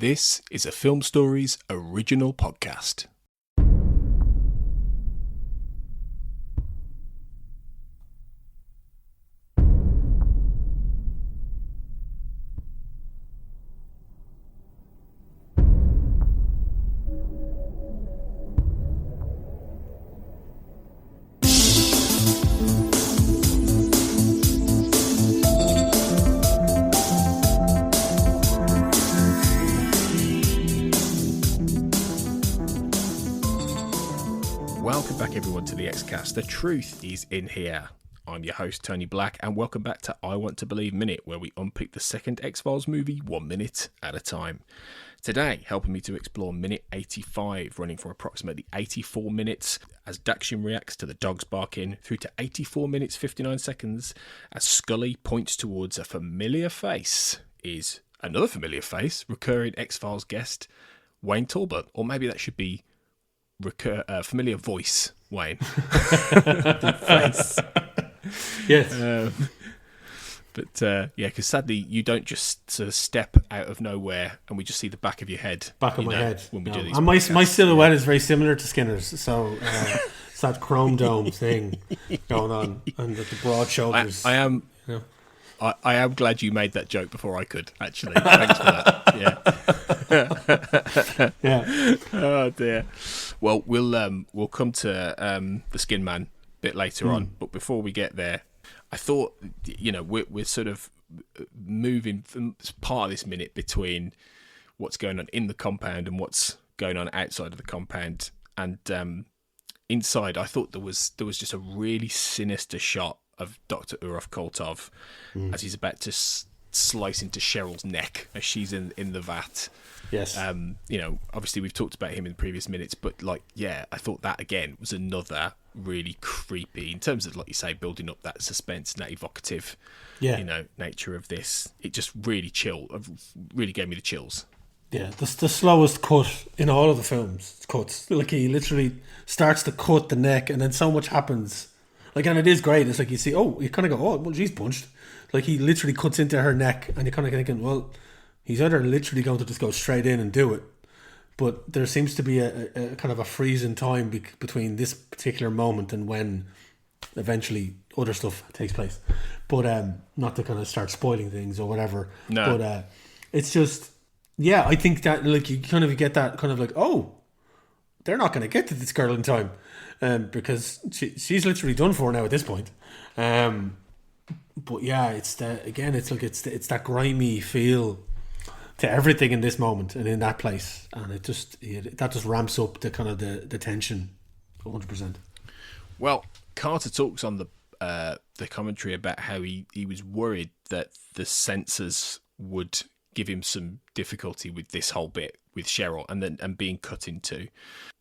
This is a Film Stories original podcast. Welcome back everyone to the X-Cast. The truth is in here. I'm your host Tony Black and welcome back to I Want to Believe Minute, where we unpick the second X-Files movie 1 minute at a time. Today, helping me to explore minute 85, running for approximately 84 minutes as Dachshyn reacts to the dogs barking, through to 84 minutes 59 seconds as Scully points towards a familiar face, is another familiar face, recurring X-Files guest Wayne Talbot, or maybe that should be familiar voice, Wayne. Face. Yes. Because sadly you don't just sort of step out of nowhere and we just see the back of your head. Back of my head. When we do these and my silhouette is very similar to Skinner's, so it's that chrome dome thing going on and the broad shoulders. I am. You know. I am glad you made that joke before I could, actually. Thanks for that. Yeah. Yeah. Oh dear. Well, we'll come to the Skin Man a bit later on, but before we get there, I thought, we're sort of moving from part of this minute between what's going on in the compound and what's going on outside of the compound, and inside. I thought there was just a really sinister shot of Dr. Urov Koltov as he's about to slice into Cheryl's neck as she's in the vat. Yes. Obviously we've talked about him in previous minutes, but I thought that again was another really creepy, in terms of, like you say, building up that suspense and that evocative, nature of this. It just really gave me the chills. Yeah, the slowest cut in all of the films. Cuts. Like, he literally starts to cut the neck and then so much happens. Like, and it is great. It's like you see, you kind of go, well, she's punched. Like, he literally cuts into her neck and you're kind of thinking, well, he's either literally going to just go straight in and do it, but there seems to be a kind of a freeze in time between this particular moment and when eventually other stuff takes place. But not to kind of start spoiling things or whatever. No. But it's just, I think that, like, you kind of get that kind of like, they're not going to get to this girl in time. Because she's literally done for now at this point. But yeah, it's that grimy feel to everything in this moment and in that place, and that just ramps up the kind of the tension 100%. Well, Carter talks on the commentary about how he was worried that the censors would give him some difficulty with this whole bit with Cheryl and being cut into.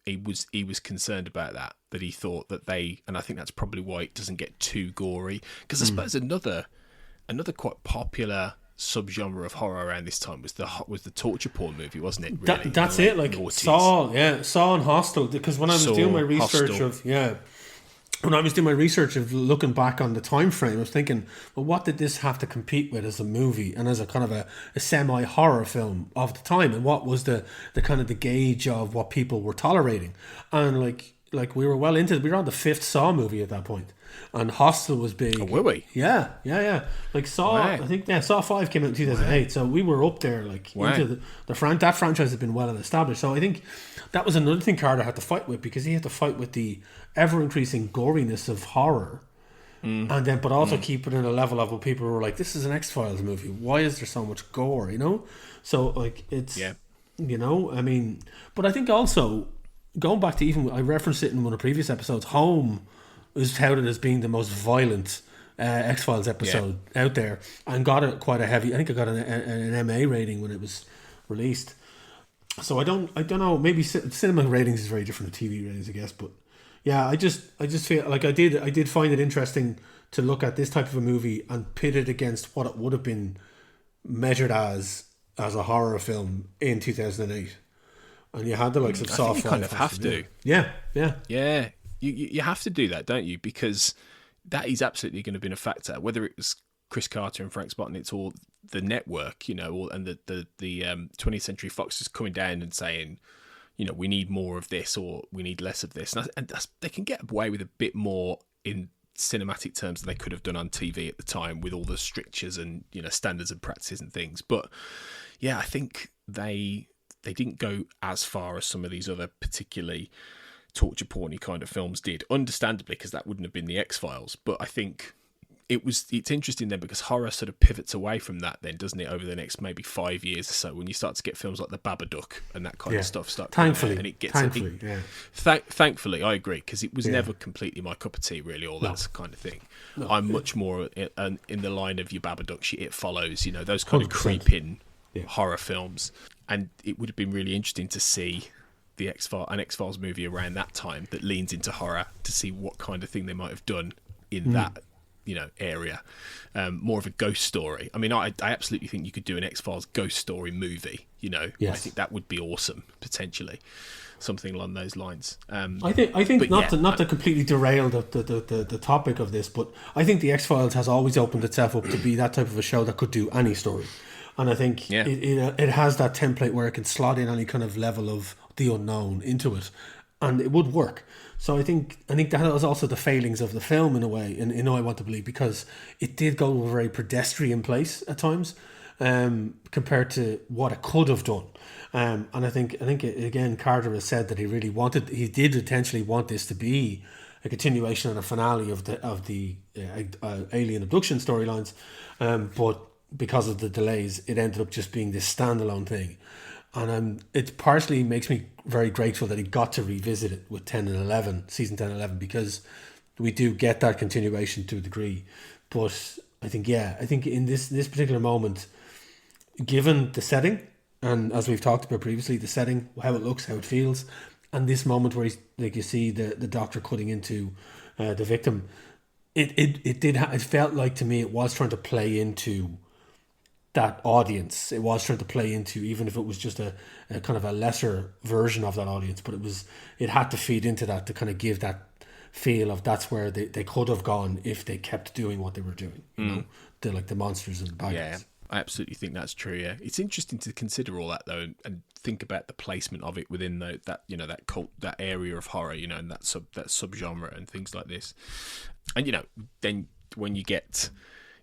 He was concerned about that he thought that and I think that's probably why it doesn't get too gory, because I suppose another quite popular subgenre of horror around this time was the torture porn movie, wasn't it? Really? That's it, like Saw and Hostel, because when I was doing my research when I was doing my research of looking back on the time frame, I was thinking, well, what did this have to compete with as a movie and as a kind of a semi-horror film of the time, and what was the kind of the gauge of what people were tolerating? And like we were well into it. We were on the 5th Saw movie at that point, and Hostel was big. Oh, were we? Yeah. Like Saw, wow. I think Saw 5 came out in 2008, wow. So we were up there, like, wow. Into that franchise had been well established. So I think that was another thing Carter had to fight with, because he had to fight with the ever-increasing goriness of horror, and then but also keep it in a level of what people were like, this is an X-Files movie, why is there so much gore, so like it's I mean, but I think also going back to, even I referenced it in one of the previous episodes, Home is touted as being the most violent X-Files episode out there, and got quite a heavy, I think it got an MA rating when it was released. So I don't know, maybe cinema ratings is very different to TV ratings, I guess, but yeah, I just feel like I did find it interesting to look at this type of a movie and pit it against what it would have been measured as a horror film in 2008. And you had the likes of Saw 5. You kind of have to. Yeah. You have to do that, don't you? Because that is absolutely going to be a factor. Whether it was Chris Carter and Frank Spotnitz or the network, and the 20th Century Fox is coming down and saying, we need more of this or we need less of this, and they can get away with a bit more in cinematic terms than they could have done on TV at the time with all the strictures and standards and practices and things. But yeah, I think they didn't go as far as some of these other particularly torture porny kind of films did, understandably, because that wouldn't have been the X-Files. But I think it's interesting then, because horror sort of pivots away from that then, doesn't it, over the next maybe 5 years or so, when you start to get films like The Babadook and that kind of stuff start thankfully, and it gets thankfully I agree, because it was never completely my cup of tea, really, all that kind of thing. I'm much more in the line of your Babadook, It Follows, those kind 100%. Of creeping horror films. And it would have been really interesting to see an X-Files movie around that time that leans into horror, to see what kind of thing they might have done in that area. More of a ghost story. I mean, I absolutely think you could do an X-Files ghost story movie. I think that would be awesome, potentially, something along those lines. I think not to completely derail the topic of this, but I think the X-Files has always opened itself up to be that type of a show that could do any story. And I think it has that template where it can slot in any kind of level of the unknown into it, and it would work. So I think that was also the failings of the film in a way, in I Want to Believe, because it did go to a very pedestrian place at times, compared to what it could have done. And I think again, Carter has said that he did intentionally want this to be a continuation and a finale of the alien abduction storylines, but because of the delays, it ended up just being this standalone thing. And it partially makes me very grateful that he got to revisit it with 10 and 11, season 10 and 11, because we do get that continuation to a degree. But I think in this particular moment, given the setting, and as we've talked about previously, the setting, how it looks, how it feels, and this moment where you see the doctor cutting into the victim, it felt like, to me, it was trying to play into that audience. It was trying to play into, even if it was just a kind of a lesser version of that audience, but it had to feed into that to kind of give that feel of that's where they could have gone if they kept doing what they were doing. The monsters and the bad guys. I absolutely think that's true. Yeah, it's interesting to consider all that though, and think about the placement of it within that cult, that area of horror, and that subgenre and things like this. And then when you get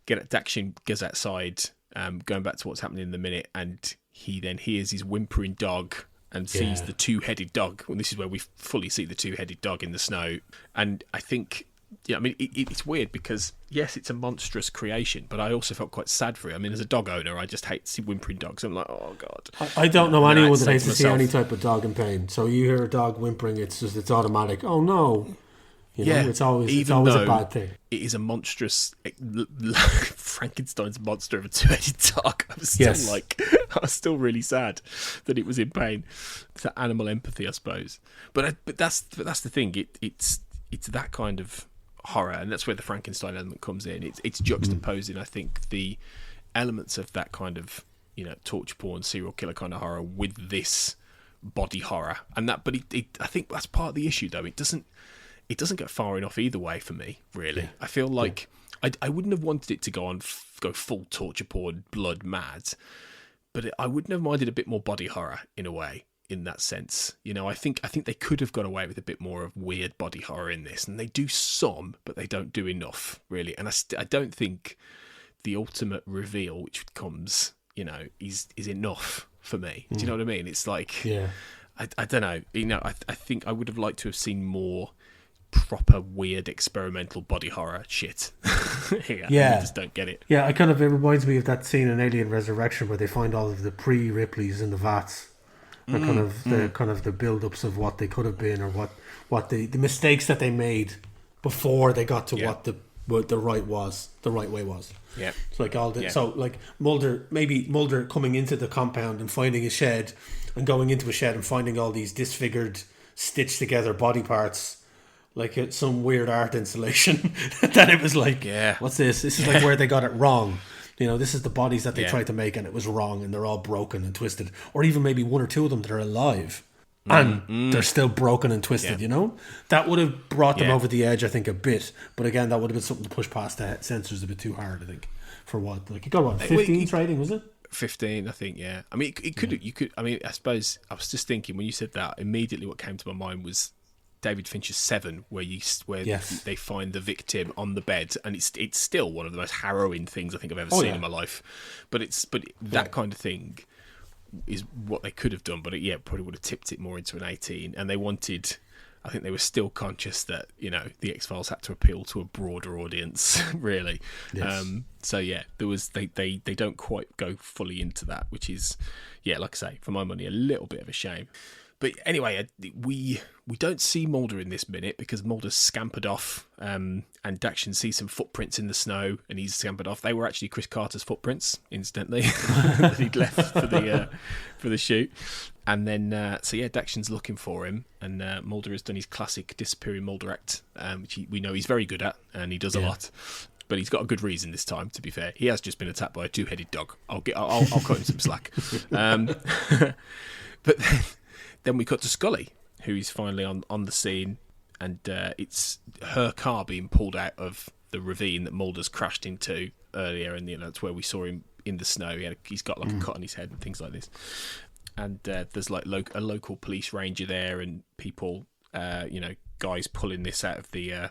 Dachshyn goes outside, going back to what's happening in the minute, and he then hears his whimpering dog and sees the two-headed dog. Well, this is where we fully see the two-headed dog in the snow. And I think, it's weird because, yes, it's a monstrous creation, but I also felt quite sad for it. I mean, as a dog owner, I just hate to see whimpering dogs. I'm like, oh, God. I don't know anyone that hates to see any type of dog in pain. So you hear a dog whimpering, it's automatic. Oh, no. It's always a bad thing. It is a monstrous Frankenstein's monster of a two-headed dog. I was still really sad that it was in pain. It's that animal empathy, I suppose. But that's the thing. It's that kind of horror, and that's where the Frankenstein element comes in. It's juxtaposing, I think, the elements of that kind of torture porn, serial killer kind of horror with this body horror, and that. But I think that's part of the issue, though. It doesn't go far enough either way for me, really. Yeah. I feel like I wouldn't have wanted it to go full torture porn, blood mad, but I wouldn't have minded a bit more body horror in a way, in that sense. I think they could have got away with a bit more of weird body horror in this, and they do some, but they don't do enough, really. And I don't think the ultimate reveal, which comes, is enough for me. Do you know what I mean? It's like, I don't know. I think I would have liked to have seen more proper weird experimental body horror shit. I just don't get it. Yeah, it reminds me of that scene in Alien Resurrection where they find all of the pre-Ripleys in the vats, and kind of the build-ups of what they could have been, or what the mistakes that they made before they got to what the right way was. Yeah, it's like all the so like Mulder coming into the compound and finding a shed, and going into a shed and finding all these disfigured, stitched together body parts. Like it's some weird art installation. That it was like, what's this? This is like where they got it wrong. This is the bodies that they tried to make, and it was wrong, and they're all broken and twisted. Or even maybe one or two of them that are alive, and they're still broken and twisted. That would have brought them over the edge, I think, a bit. But again, that would have been something to push past the censors a bit too hard, I think. for what? Like, he got what, 15 rating, was it? 15, I think, yeah. I mean, it could, you could, I mean, I suppose, I was just thinking, when you said that, immediately what came to my mind was David Fincher's Seven, where they find the victim on the bed, and it's still one of the most harrowing things I think I've ever seen in my life. But that kind of thing is what they could have done, but probably would have tipped it more into an 18. And I think they were still conscious that, you know, the X-Files had to appeal to a broader audience, really. Yes. So yeah, they don't quite go fully into that, which is, yeah, like I say, for my money, a little bit of a shame. But anyway, we don't see Mulder in this minute because Mulder's scampered off, and Dachshyn sees some footprints in the snow, and he's scampered off. They were actually Chris Carter's footprints, incidentally, that he'd left for the shoot. And then, Dachshyn's looking for him, and Mulder has done his classic disappearing Mulder act, which we know he's very good at, and he does a lot. But he's got a good reason this time, to be fair. He has just been attacked by a two-headed dog. I'll cut him some slack. But then we cut to Scully, who is finally on the scene, and it's her car being pulled out of the ravine that Mulder's crashed into earlier, and that's where we saw him in the snow. He's got like a cut on his head and things like this. And there's like a local police ranger there, and people, guys pulling this out of the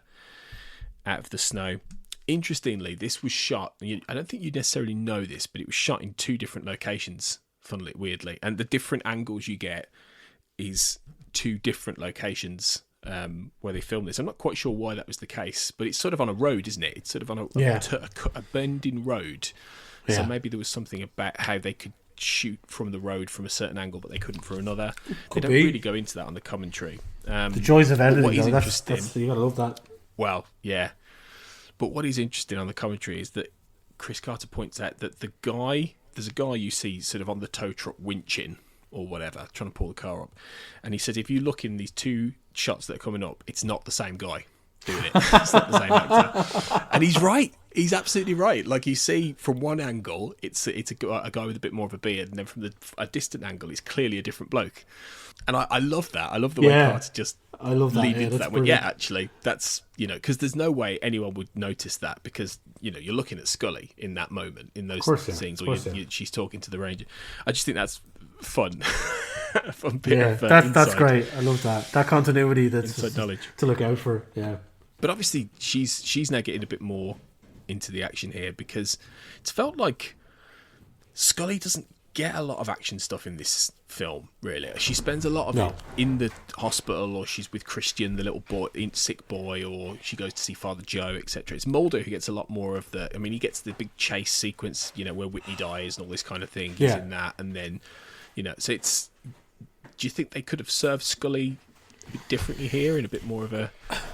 snow. Interestingly, this was shot. I don't think you necessarily know this, but it was shot in two different locations. Weirdly, and the different angles you get is two different locations where they filmed this. I'm not quite sure why that was the case, but it's sort of on a road, isn't it? It's sort of on a bending road. Yeah. So maybe there was something about how they could shoot from the road from a certain angle, but they couldn't from another. They don't really go into that on the commentary. The joys of editing, that's you gotta love that. Well, yeah. But what is interesting on the commentary is that Chris Carter points out that there's a guy you see sort of on the tow truck winching or whatever, trying to pull the car up. And he says, if you look in these two shots that are coming up, it's not the same guy doing it. It's not the same actor. And he's right. He's absolutely right. Like, you see from one angle, it's a guy with a bit more of a beard, and then from a distant angle, it's clearly a different bloke. And I love that. I love the way Carter just lead into that. Well, actually, that's, because there's no way anyone would notice that, because, you're looking at Scully in that moment, in those scenes, or she's talking to the ranger. I just think that's fun. Fun bit of, that's great. I love that continuity. That's inside knowledge to look out for. Yeah, but obviously she's now getting a bit more into the action here, because it's felt like Scully doesn't get a lot of action stuff in this film, really. She spends a lot of it in the hospital, or she's with Christian, the little boy, sick boy, or she goes to see Father Joe, etc. It's Mulder who gets a lot more of he gets the big chase sequence, where Whitney dies and all this kind of thing. He's in that, and then, so it's... Do you think they could have served Scully a bit differently here, in a bit more of an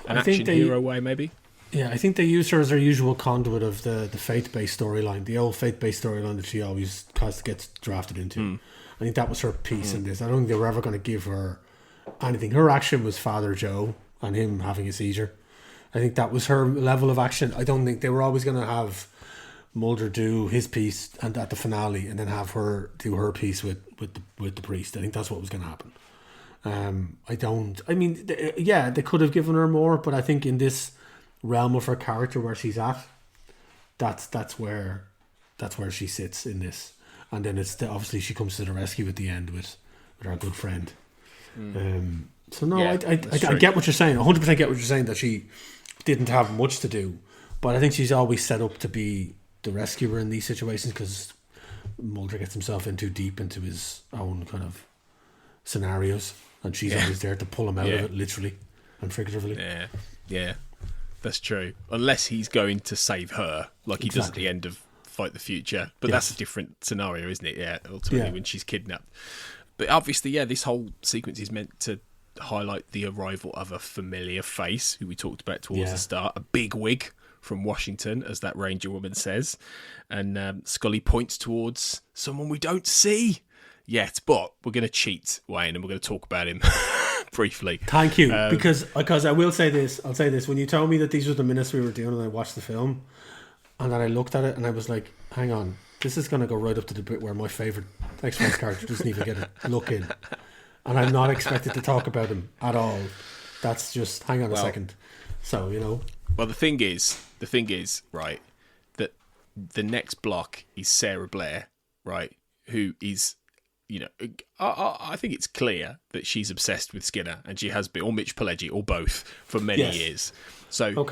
action hero way, maybe? Yeah, I think they used her as their usual conduit of the faith-based storyline, the old faith-based storyline that she always gets drafted into. I think that was her piece in this. I don't think they were ever going to give her anything. Her action was Father Joe and him having a seizure. I think that was her level of action. I don't think they were always going to have Mulder do his piece and at the finale, and then have her do her piece with the priest. I think that's what was going to happen. They could have given her more, but I think in this realm of her character where she's at, that's where she sits in this. And then obviously she comes to the rescue at the end with our good friend. I get what you're saying. 100% get what you're saying, that she didn't have much to do, but I think she's always set up to be the rescuer in these situations, because Mulder gets himself in too deep into his own kind of scenarios, and she's always there to pull him out of it, literally and figuratively. Yeah, that's true. Unless he's going to save her, like he does at the end of Fight the Future. But that's a different scenario, isn't it? Yeah, ultimately when she's kidnapped. But obviously, this whole sequence is meant to highlight the arrival of a familiar face, who we talked about towards the start, a big wig from Washington, as that ranger woman says. And Scully points towards someone we don't see yet, but we're going to cheat, Wayne, and we're going to talk about him briefly. Thank you, because I will say this. I'll say this. When you told me that these were the minutes we were doing, and I watched the film, and then I looked at it, and I was like, hang on, this is going to go right up to the bit where my favourite X-Files character doesn't even get a look in. And I'm not expected to talk about him at all. That's just, hang on a second. So, Well, the thing is, right, that the next block is Sarah Blair, right? Who is, I think it's clear that she's obsessed with Skinner, and she has been, or Mitch Pileggi, or both, for many years. So,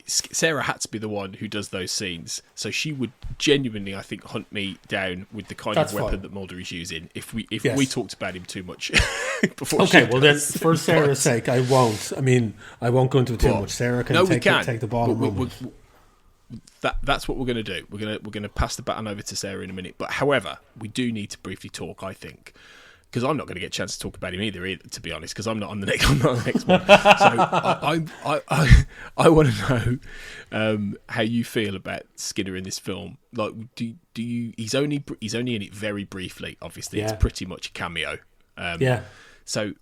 Sarah had to be the one who does those scenes. So she would genuinely, I think, hunt me down with the kind of weapon that Mulder is using if we talked about him too much before. Okay, well then, for Sarah's sake, I won't. I mean, I won't go into it too much. Sarah can take the ball and run. That's what we're going to do. We're going to pass the baton over to Sarah in a minute. But however, we do need to briefly talk, I think, because I'm not going to get a chance to talk about him either, to be honest, because I'm not on the next one. So I want to know how you feel about Skinner in this film. Like, do you? He's only in it very briefly. Obviously, it's pretty much a cameo. So,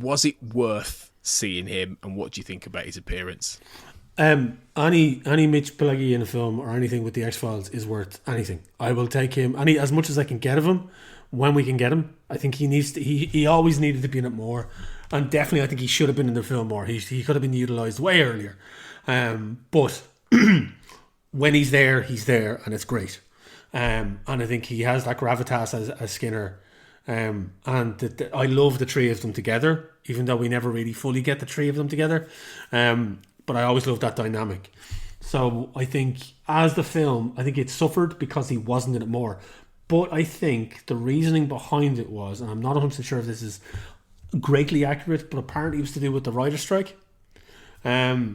was it worth seeing him, and what do you think about his appearance? Any Mitch Pileggi in a film or anything with the X-Files is worth anything. I will take him as much as I can get of him when we can get him. I think he needs to. He always needed to be in it more, and definitely I think he should have been in the film more. He could have been utilised way earlier. But when he's there, and it's great. And I think he has that gravitas as Skinner. And I love the three of them together, even though we never really fully get the three of them together. But I always love that dynamic. So I think as the film, I think it suffered because he wasn't in it more. But I think the reasoning behind it was, and I'm not 100% sure if this is greatly accurate, but apparently it was to do with the writer's strike. Maybe.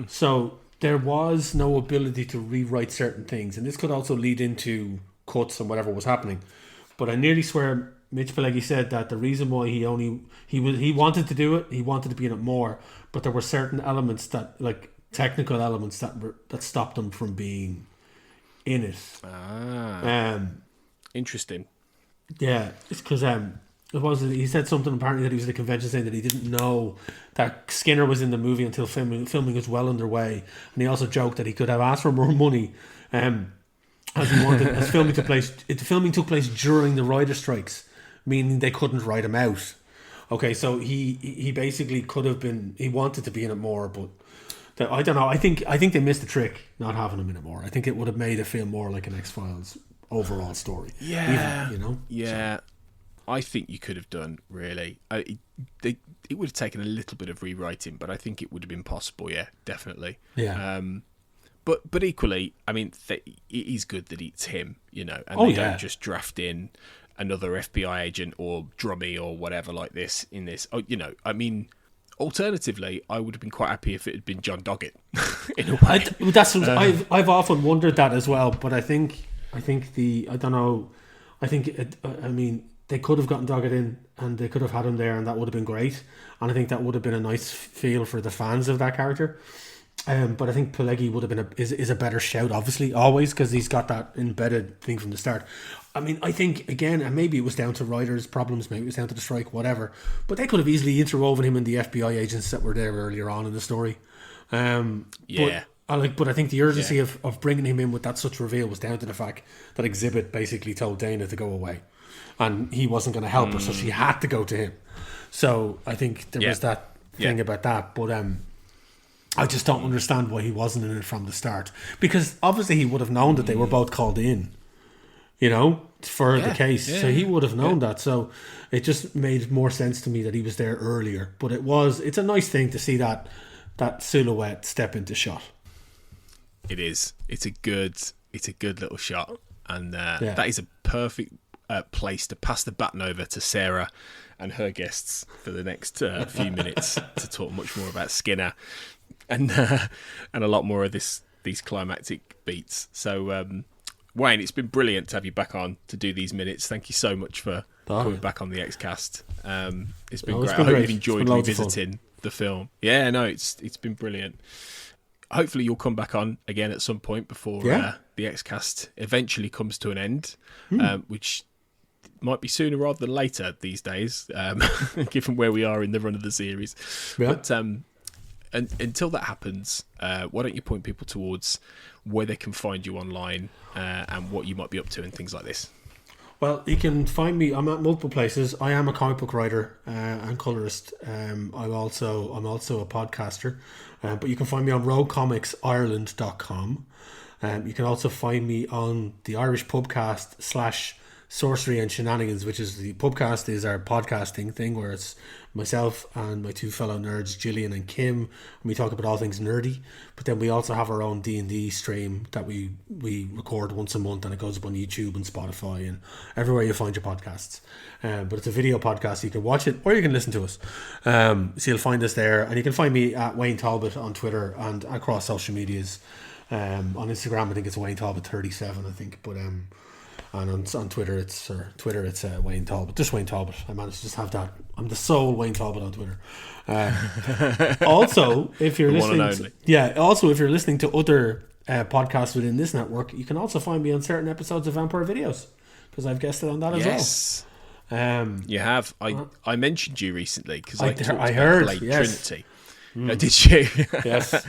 So there was no ability to rewrite certain things. And this could also lead into cuts and whatever was happening. But I nearly swear Mitch Pileggi said that the reason why he wanted to do it, he wanted to be in it more, but there were certain elements that, like technical elements, that stopped him from being in it. Interesting. Yeah, it's because he said something apparently that he was at a convention saying that he didn't know that Skinner was in the movie until filming was well underway, and he also joked that he could have asked for more money. As he wanted, as filming took place. The filming took place during the writer strikes, meaning they couldn't write him out. Okay, so he basically could have been. He wanted to be in it more, but I don't know. I think they missed the trick not having him in it more. I think it would have made it feel more like an X-Files overall story. Yeah, even, Yeah, so. I think you could have done really. It would have taken a little bit of rewriting, but I think it would have been possible. Yeah, definitely. Yeah. But equally, I mean, it is good that it's him, and they don't just draft in another FBI agent or drummy or whatever like this in this. I mean, alternatively, I would have been quite happy if it had been John Doggett. In a way, I've often wondered that as well. But I think I don't know. I mean, they could have gotten Doggett in, and they could have had him there, and that would have been great. And I think that would have been a nice feel for the fans of that character. But I think Pileggi would have been is a better shout, obviously, always, because he's got that embedded thing from the start. I mean, I think, again, and maybe it was down to writers' problems, maybe it was down to the strike, whatever, but they could have easily interwoven him in the FBI agents that were there earlier on in the story. But I think the urgency of bringing him in with that such reveal was down to the fact that Exhibit basically told Deana to go away, and he wasn't going to help her, so she had to go to him. So I think there was that thing about that, but I just don't understand why he wasn't in it from the start, because obviously he would have known that they were both called in, for the case. So he would have known that. So it just made more sense to me that he was there earlier. But it's a nice thing to see that silhouette step into shot. It is. It's a good little shot, and that is a perfect place to pass the baton over to Sarah and her guests for the next few minutes to talk much more about Skinner. And a lot more of these climactic beats. So, Wayne, it's been brilliant to have you back on to do these minutes. Thank you so much for coming back on the Xcast. It's been great. I hope you've enjoyed revisiting the film. Yeah, no, it's been brilliant. Hopefully you'll come back on again at some point before the Xcast eventually comes to an end, which might be sooner rather than later these days, given where we are in the run of the series. Yeah. But and until that happens, why don't you point people towards where they can find you online and what you might be up to and things like this? Well, you can find me. I'm at multiple places. I am a comic book writer and colorist. I'm also a podcaster. But you can find me on roguecomics.ireland.com. You can also find me on the Irish Pubcast / Sorcery and Shenanigans, which is the Pubcast is our podcasting thing where it's myself and my two fellow nerds, Gillian and Kim, and we talk about all things nerdy. But then we also have our own D&D stream that we record once a month, and it goes up on YouTube and Spotify and everywhere you find your podcasts. But it's a video podcast. You can watch it or you can listen to us. So you'll find us there, and you can find me at Wayne Talbot on Twitter and across social medias. On Instagram, I think it's Wayne Talbot 37, I think, but and on Twitter it's Wayne Talbot, just Wayne Talbot. I managed to just have that. I'm the sole Wayne Talbot on Twitter. Also, if you're listening, if you're listening to other podcasts within this network, you can also find me on certain episodes of Vampire Videos because I've guested on that as well. You have. I mentioned you recently because I heard Blade Trinity. Did you? Yes.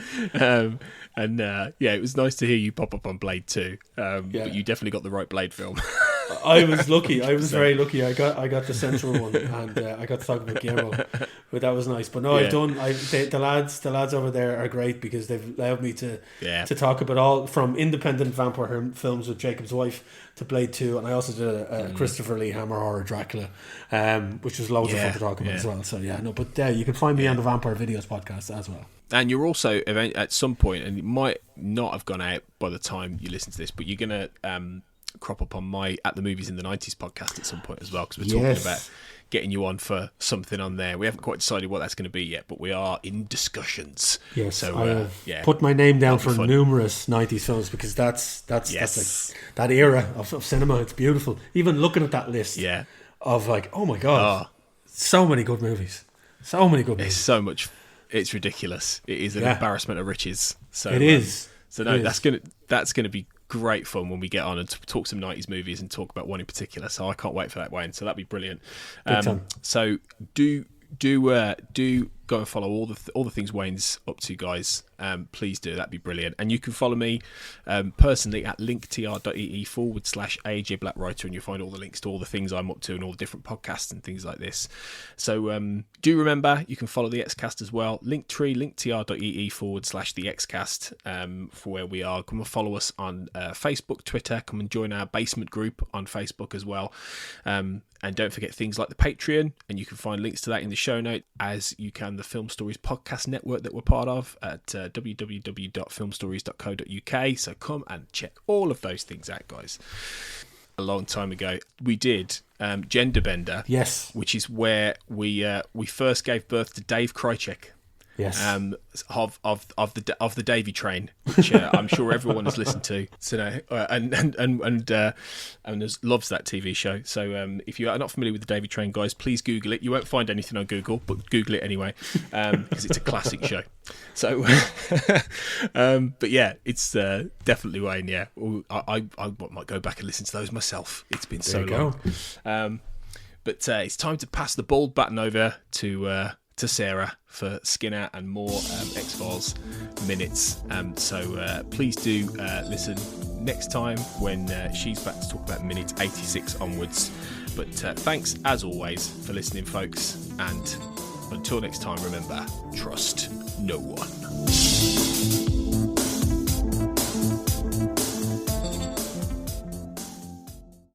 And it was nice to hear you pop up on Blade 2. But you definitely got the right Blade film. I was lucky. I was very lucky. I got the central one, and I got to talk about Guillermo, but that was nice. But no, I've done. The lads over there are great because they've allowed me to talk about all from independent vampire films with Jacob's Wife to Blade 2, and I also did a Christopher Lee Hammer horror Dracula, which was loads of fun to talk about as well. So you can find me on the Vampire Videos podcast as well. And you're also at some point, and it might not have gone out by the time you listen to this, but you're gonna crop up on my At the Movies in the 90s podcast at some point as well, because we're talking about getting you on for something on there. We haven't quite decided what that's going to be yet, but we are in discussions. Yes, so I put my name down for numerous 90s films because that's like that era of cinema. It's beautiful. Even looking at that list of like, oh my god, so many good movies. It's so much. It's ridiculous. It is an embarrassment of riches. So it is. That's gonna be great fun when we get on and talk some 90s movies and talk about one in particular. So I can't wait for that, Wayne. So that'd be brilliant. So do go and follow all the things Wayne's up to, guys. Please do. That'd be brilliant. And you can follow me personally at linktr.ee/AJ Black Writer, and you'll find all the links to all the things I'm up to and all the different podcasts and things like this. So do remember, you can follow the Xcast as well. Linktree, linktr.ee/the Xcast for where we are. Come and follow us on Facebook, Twitter. Come and join our basement group on Facebook as well. And don't forget things like the Patreon, and you can find links to that in the show note, as you can the Film Stories podcast network that we're part of at www.filmstories.co.uk. So come and check all of those things out, guys. A long time ago, we did Gender Bender, which is where we first gave birth to Dave Krychek. Yes. Of the Davy Train, which I'm sure everyone has listened to. So and loves that TV show. So if you are not familiar with the Davy Train, guys, please Google it. You won't find anything on Google, but Google it anyway, because it's a classic show. So, but yeah, it's definitely Wayne. Yeah, I might go back and listen to those myself. It's been so long. But it's time to pass the bald baton over to Sarah for Skinner and more X-Files minutes. So please do listen next time when she's back to talk about minute 86 onwards. But thanks as always for listening, folks. And until next time, remember, trust no one.